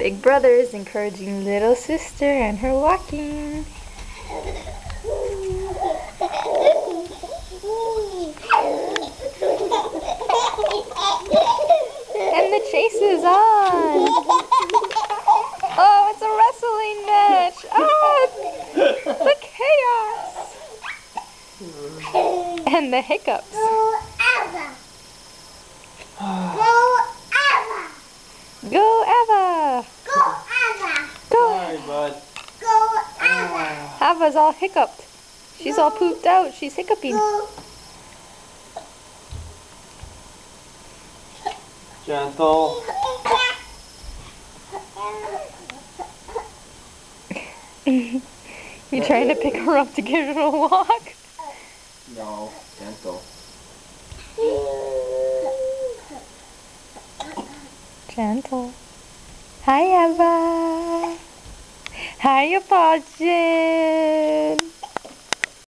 Big brother is encouraging little sister and her walking. And the chase is on. Oh, it's a wrestling match. Oh, the chaos. And the hiccups. Go Eva. Go Eva. Go Eva. Go. Sorry, bud. Go Eva. Eva's all hiccuped. She's all pooped out. She's hiccuping. Go. Gentle. You trying to pick her up to give her a walk? No, gentle. Gentle. Hi, Eva. How you watching?